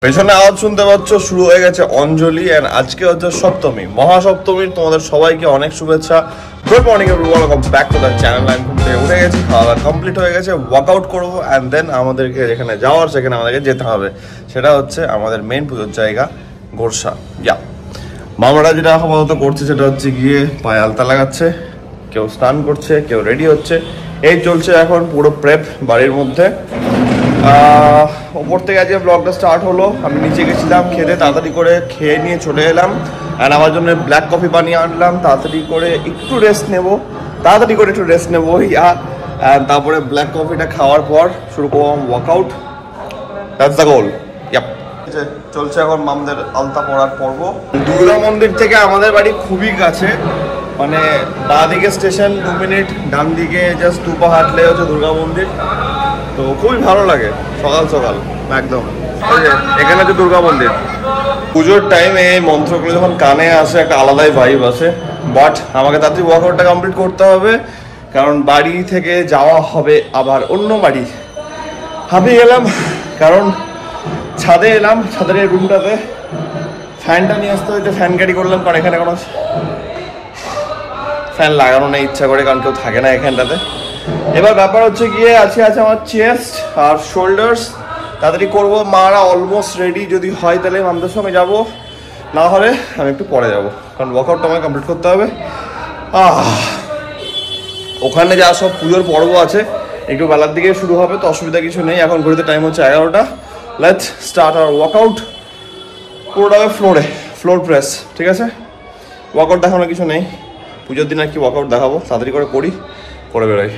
পেছনে আওয়াজ শুনতে পাচ্ছ, শুরু হয়ে গেছে অঞ্জলি এন্ড আজকে হচ্ছে সপ্তমী, মহাসপ্তমীর তোমাদের সবাইকে অনেক শুভেচ্ছা। Good morning everyone, welcome back to the channel. আমি ঘুম থেকে উঠে গেছি, খাওয়া দাওয়া কমপ্লিট হয়ে গেছে, ওয়ার্কআউট করবো অ্যান্ড দেন আমাদেরকে যেখানে যাওয়ার সেখানে আমাদেরকে যেতে হবে। সেটা হচ্ছে আমাদের মেন পুজোর জায়গা গোরসা। মামারা যেটা আপাতত করছে সেটা হচ্ছে গিয়ে পায়ে আলতা লাগাচ্ছে, কেউ স্নান করছে, কেউ রেডি হচ্ছে। এই চলছে এখন পুরো প্রেপ বাড়ির মধ্যে। ওপর থেকে আজকে ব্লগটা স্টার্ট হলো। আমি নিচে গেছিলাম খেতে, তাড়াতাড়ি করে খেয়ে নিয়ে চলে এলাম অ্যান্ড আমার জন্য ব্ল্যাক কফি বানিয়ে আনলাম। তাড়াতাড়ি করে একটু রেস্ট নেবো, তারপরে ব্ল্যাক কফিটা খাওয়ার পর শুরু করলাম ওয়ার্কআউট। দ্যাটস দ্য গোল। চলছে এখন মামদের আলতা পড়ার পর্ব। দুর্গা মন্দির থেকে আমাদের বাড়ি খুবই কাছে, মানে বাঁ দিকে স্টেশন 2 মিনিট, ডান দিকে জাস্ট 2 পা হাঁটলে হচ্ছে দুর্গা মন্দির। তো খুবই ভালো লাগে সকাল সকাল একদম। এখানে হচ্ছে দুর্গা মন্দির। পুজোর টাইমে এই মন্ত্রগুলো যখন কানে আসে একটা আলাদাই ভাইব আসে। বাট আমাকে তাড়াতাড়ি ওয়ার্কআউটটা কমপ্লিট করতে হবে, কারণ বাড়ি থেকে যাওয়া হবে আবার অন্য বাড়ি। হাঁপিয়ে গেলাম, কারণ ছাদে এলাম, ছাদের এই রুমটাতে ফ্যানটা নিয়ে আসতে হয়েছে। ফ্যান ক্যারি করলাম, কারণ এখানে কোনো ফ্যান লাগানো নেই ইচ্ছা করে, কারণ কেউ থাকে না এখানটাতে। এবার ব্যাপার হচ্ছে গিয়ে আছে আমার চেস্ট আর শোল্ডার্স তাড়াতাড়ি করবো। মারা অলমোস্ট রেডি, যদি হয় তাহলে মামদের সঙ্গে যাবো, না হলে আমি একটু পরে যাবো, কারণ ওয়ার্কআউটটা আমাকে কমপ্লিট করতে হবে। ওখানে যা সব পুজোর পর্ব আছে একটু বেলার দিকে শুরু হবে, তো অসুবিধা কিছু নেই। এখন ঘড়িতে টাইম হচ্ছে 11টা। Let's start our workout. পুরোটা ফ্লোর প্রেস, ঠিক আছে? ওয়ার্কআউট দেখানোর কিছু নেই, পুজোর দিন আর কি ওয়ার্কআউট দেখাবো। তাড়াতাড়ি করে বেরোই।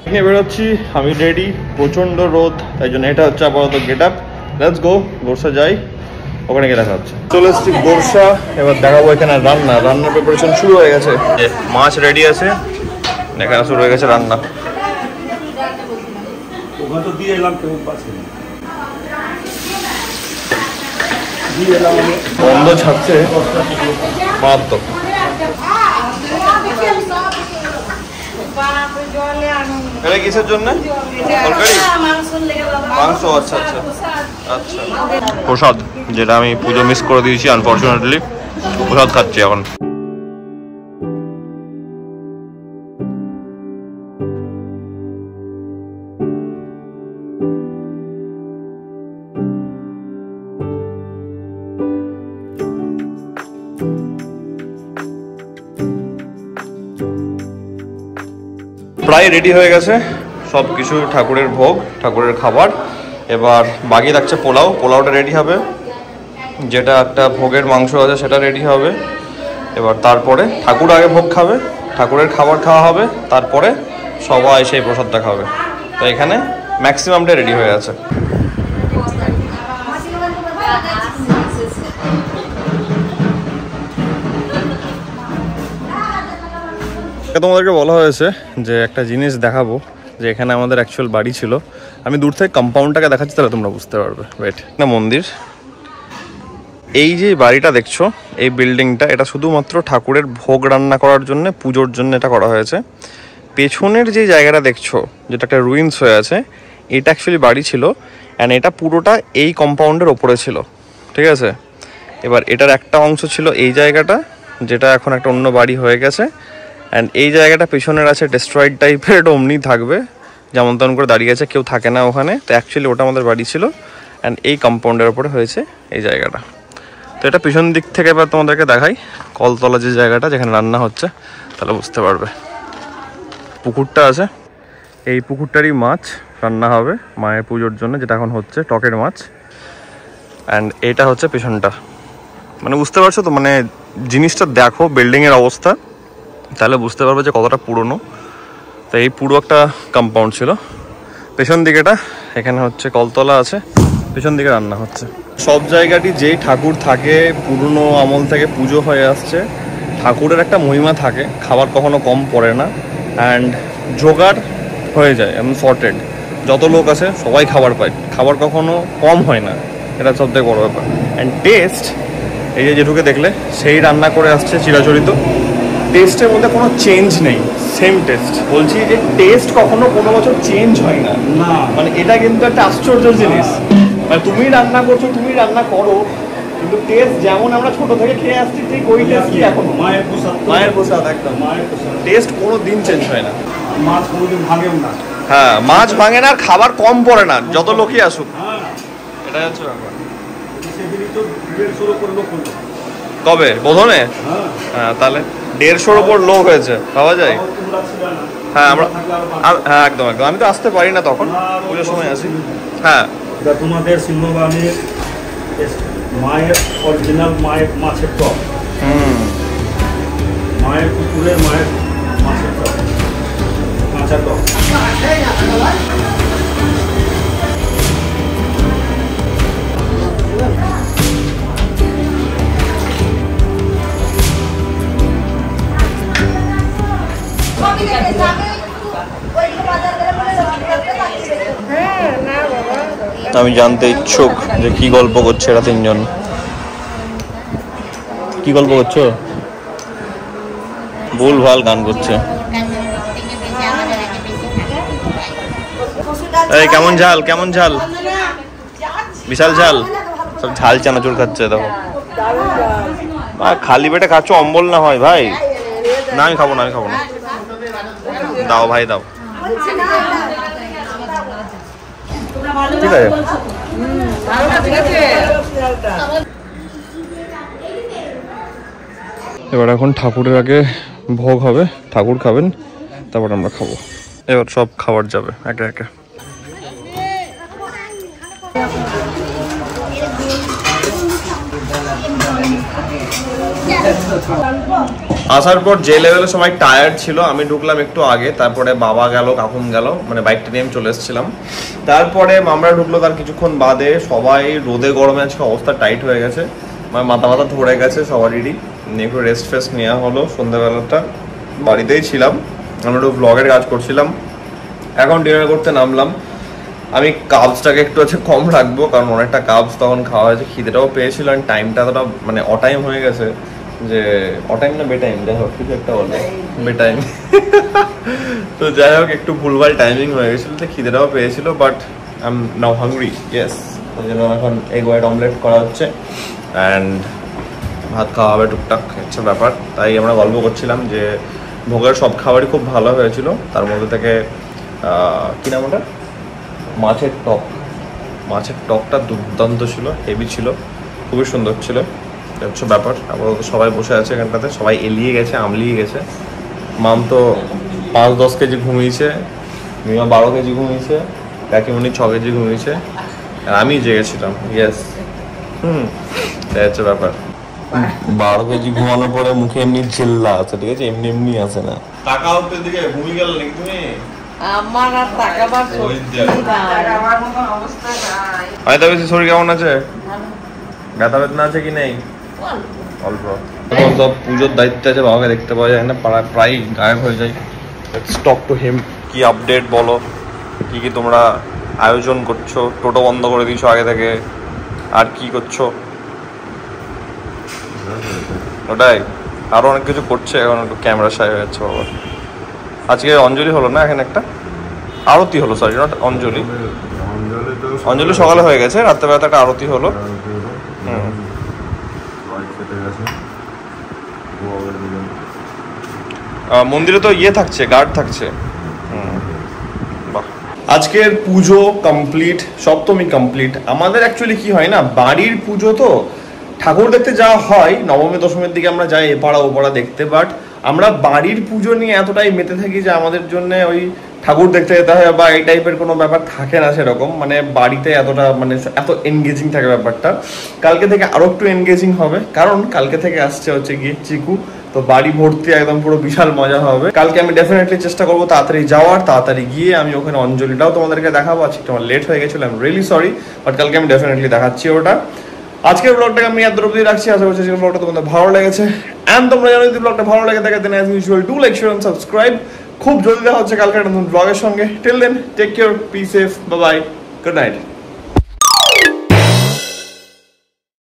এখানে বেরোচ্ছি, আমি রেডি। প্রচণ্ড রোদ, তাই জন্য এটা হচ্ছে আপাতত গেট আপ। লেটস গো, গোরসা যাই, ওখানে গিয়ে দেখা হচ্ছে। চলে এসেছি গোরসা, এবার দেখাবো এখানে রান্নার প্রিপারেশন শুরু হয়ে গেছে। মাছ রেডি আছে, এখানে শুরু হয়ে গেছে রান্না। বন্ধ ছাড়ছে মারাত্মক। এটা কিসের জন্য? তরকারি, মাংস। আচ্ছা আচ্ছা আচ্ছা। প্রসাদ, যেটা আমি পুজো মিস করে দিয়েছি আনফরচুনেটলি, প্রসাদ খাচ্ছি এখন। প্রায় রেডি হয়ে গেছে সব কিছু, ঠাকুরের ভোগ, ঠাকুরের খাবার। এবার বাকি থাকছে পোলাওটা রেডি হবে, যেটা একটা ভোগের মাংস আছে সেটা রেডি হবে। এবার তারপরে ঠাকুর আগে ভোগ খাবে, ঠাকুরের খাবার খাওয়া হবে, তারপরে সবাই সেই প্রসাদটা খাবে। তো এখানে ম্যাক্সিমামটা রেডি হয়ে আছে। তোমাদেরকে বলা হয়েছে যে একটা জিনিস দেখাবো, যে এখানে আমাদের অ্যাকচুয়াল বাড়ি ছিল। আমি দূর থেকে কম্পাউন্ডটাকে দেখাচ্ছি, তাহলে তোমরা বুঝতে পারবে। ওয়েট, না মন্দির, এই যে বাড়িটা দেখছো, এই বিল্ডিংটা, এটা শুধুমাত্র ঠাকুরের ভোগ রান্না করার জন্য, পুজোর জন্য এটা করা হয়েছে। পেছনের যে জায়গাটা দেখছো, যেটা একটা রুইন্স হয়ে আছে, এটা অ্যাকচুয়ালি বাড়ি ছিল অ্যান্ড এটা পুরোটা এই কম্পাউন্ডের ওপরে ছিল, ঠিক আছে? এবার এটার একটা অংশ ছিল এই জায়গাটা, যেটা এখন একটা অন্য বাড়ি হয়ে গেছে। অ্যান্ড এই জায়গাটা পেছনের আছে ডেস্ট্রয়েড টাইপের, এটা অমনি থাকবে, যেমন তেমন করে দাঁড়িয়ে আছে, কেউ থাকে না ওখানে। তো অ্যাকচুয়ালি ওটা আমাদের বাড়ি ছিল অ্যান্ড এই কম্পাউন্ডের ওপরে হয়েছে এই জায়গাটা। তো এটা পিছন দিক থেকে এবার তোমাদেরকে দেখাই, কলতলা যে জায়গাটা যেখানে রান্না হচ্ছে, তাহলে বুঝতে পারবে। পুকুরটা আছে, এই পুকুরটারই মাছ রান্না হবে মায়ের পুজোর জন্য, যেটা এখন হচ্ছে টকের মাছ। অ্যান্ড এটা হচ্ছে পেছনটা, মানে বুঝতে পারছো তো, মানে জিনিসটা দেখো বিল্ডিংয়ের অবস্থা, তাহলে বুঝতে পারবে যে কতটা পুরনো। তো এই পুরো একটা কম্পাউন্ড ছিল। পেছন দিকেটা, এখানে হচ্ছে কলতলা আছে, পেছন দিকে রান্না হচ্ছে। সব জায়গাটি যেই ঠাকুর থাকে, পুরনো আমল থেকে পুজো হয়ে আসছে, ঠাকুরের একটা মহিমা থাকে, খাবার কখনো কম পড়ে না অ্যান্ড জোগাড় হয়ে যায়, এমন সর্টেড। যত লোক আছে সবাই খাবার পায়, খাবার কখনো কম হয় না, এটা সবথেকে বড় ব্যাপার। অ্যান্ড টেস্ট, এই যে যেটুকু দেখলে সেই রান্না করে আসছে চিরাচরিত। টেস্টের মধ্যে কোনো চেঞ্জ নেই, সেম টেস্ট। বলছি যে টেস্ট কখনো কোনো বছর চেঞ্জ হয় না, মানে এটা কিন্তু একটা আশ্চর্য জিনিস। মানে তুমি রান্না করছো, তুমি রান্না করো, কিন্তু টেস্ট যেমন আমরা ছোট থেকে খেয়ে আসছি ঠিক ওই টেস্ট কি এখন মায়ের প্রসাদ একদম মায়ের প্রসাদ টেস্ট কোনো দিন চেঞ্জ হয় না। মাছ কোনোদিন ভাঙেও না। হ্যাঁ, মাছ ভাঙে না, খাবার কম পড়ে না যত লোকই আসুক। এটা হচ্ছে ব্যাপার। সেদিনই তো 150 উপর লোক হলো। কবে বোধনে? হ্যাঁ, তাহলে 150-র উপর লোক হয়েছে, পাওয়া যায়। হ্যাঁ আমরা, হ্যাঁ একদম একদম। আমি তো আসতে পারি না তখন, পুজোর সময় আসি। হ্যাঁ, এটা তোমাদের সিংহবাহিনীর মায়ের অরিজিনাল মায়ের মাছের টক। মায়ের পুকুরের মায়ের মাছের টক, কাঁচা টক। আমি জানতে ইচ্ছুক যে কি গল্প করছে এরা তিনজন। কি গল্প করছো? ভুল ভাল গান করছে। এই কেমন ঝাল, কেমন ঝাল? বিশাল ঝাল। সব ঝাল চানাচুর খাচ্ছে দেখো। খালি পেটে খাচ্ছ, অম্বল না হয় ভাই। না আমি খাবো না, আমি খাবো না। দাও ভাই দাও। ঠিক আছে। এবার এখন ঠাকুরের আগে ভোগ হবে, ঠাকুর খাবেন, তারপর আমরা খাবো। এবার সব খাবার যাবে একে একে। আসার পর যে লেভেলে সবাই টায়ার্ড ছিল, আমি ঢুকলাম একটু আগে, তারপরে বাবা গেল, কাকুন গেল, মানে বাইকটা নিয়ে আমি চলে এসেছিলাম। তারপরে মামরা ঢুকলো তার কিছুক্ষণ বাদে। সবাই রোদে গরমে আজকে অবস্থা টাইট হয়ে গেছে, মানে মাথা মাথা ধরে গেছে সবারই। একটু রেস্ট ফেস্ট নেওয়া হলো। সন্ধ্যাবেলাটা বাড়িতেই ছিলাম, আমরা একটু ব্লগের কাজ করছিলাম। এখন ডিনার করতে নামলাম। আমি কাবসটাকে একটু কম রাখবো, কারণ অনেকটা কাবস তখন খাওয়া হয়েছে, খিদেটাও পেয়েছিল। আর টাইমটা এতটা মানে অটাইম হয়ে গেছে, যে অটাইম না বেটাইম, যাই হোক কিছু একটা বলে বেটাইম। তো যাই হোক একটু ভুলভাল টাইমিং হয়ে গেছিলো, তো খিদেটাও পেয়েছিল। But I am now hungry, yes. ওই জন্য এখন এগ হোয়াইট অমলেট করা হচ্ছে অ্যান্ড ভাত খাওয়া হবে টুকটাক, হচ্ছে ব্যাপার। তাই আমরা গল্প করছিলাম যে ভোগের সব খাবারই খুব ভালো হয়েছিল। তার মধ্যে থেকে কী নাম ওটা, মাছের টক। মাছের টকটা দুর্দান্ত ছিল, হেভি ছিল, খুবই সুন্দর ছিল, হচ্ছে ব্যাপার। আপাতত সবাই বসে আছে এখানটাতে, সবাই এলিয়ে গেছে, আমলিয়ে গেছে। মাম তো 5-10 কেজি ঘুমিয়েছে, মিমা 12 কেজি ঘুমিয়েছে, কাকিমণি 6 কেজি ঘুমিয়েছে, আর আমি জেগেছিলাম। ইয়েস, তাই হচ্ছে ব্যাপার। 12 কেজি ঘুমানোর পরে মুখে এমনি ঝিল্লা আছে, ঠিক আছে, এমনি এমনি আছে না। টাকা উঠতে দিকে ঘুমিয়ে গেল নাকি তুমি? আমার আর টাকাবার অবস্থা নাই। হয়তো বেশি শরীর কেমন আছে? ব্যথা বেদনা আছে কি নেই? অল্প। সব পুজোর দায়িত্বে আছে, বাবাকে দেখতে পাওয়া যায় না, প্রায় গায়েব হয়ে যায়। Let's talk to him. কি আপডেট বলো, কি কি তোমরা আয়োজন করছো? টোটো বন্ধ করে দিয়েছো আগে থেকে, আর কি করছো? ওটাই, আরো অনেক কিছু করছে। এখন একটু ক্যামেরা সাই হয়ে যাচ্ছে বাবা। আজকে অঞ্জলি হলো না, এখানে একটা আরতি হলো, সরি নট অঞ্জলি। অঞ্জলি সকালে হয়ে গেছে, রাত্রেবেলাতে একটা আরতি হলো। মন্দিরে তো ইয়ে থাকছে, গার্ড থাকছে। আজকের পুজো কমপ্লিট, সপ্তমী কমপ্লিট। আমাদের অ্যাকচুয়ালি কি হয় না, বাড়ির পুজো তো ঠাকুর দেখতে যাওয়া হয়, নবমী দশমীর দিকে আমরা যাই এপাড়া ওপাড়া দেখতে। বাট আমরা বাড়ির পুজো নিয়ে এতটাই মেতে থাকি যে আমাদের জন্য ওই ঠাকুর দেখতে যেতে হয় বা এই টাইপের কোনো ব্যাপার থাকে না সেরকম। মানে বাড়িতে এতটা মানে এত এনগেজিং থাকে ব্যাপারটা। কালকে থেকে আরো একটু এনগেজিং হবে, কারণ কালকে থেকে আসছে হচ্ছে গিয়ে চিকু। তো বাড়ি ভর্তি একদম পুরো বিশাল মজা হবে। কালকে আমি ডেফিনেটলি চেষ্টা করবো তাড়াতাড়ি যাওয়ার, তাড়াতাড়ি গিয়ে আমি ওখানে অঞ্জলিটাও তোমাদেরকে দেখাবো। আজকে আমার লেট হয়ে গেছিলো, I am really sorry, but কালকে আমি ডেফিনেটলি দেখাচ্ছি ওটা। আজকের ব্লগটাকে আমি এত অবধি রাখছি। আশা করছি যে ব্লগটা তোমাদের ভালো লেগেছে। অ্যান্ড তোমরা জানো যদি ব্লগটা ভালো লাগে থাকে, then as usual do like, share and subscribe. খুব জলদি দেখা হচ্ছে কালকে একটা নতুন ব্লগের সঙ্গে। Till then take care, be safe, bye bye, good night.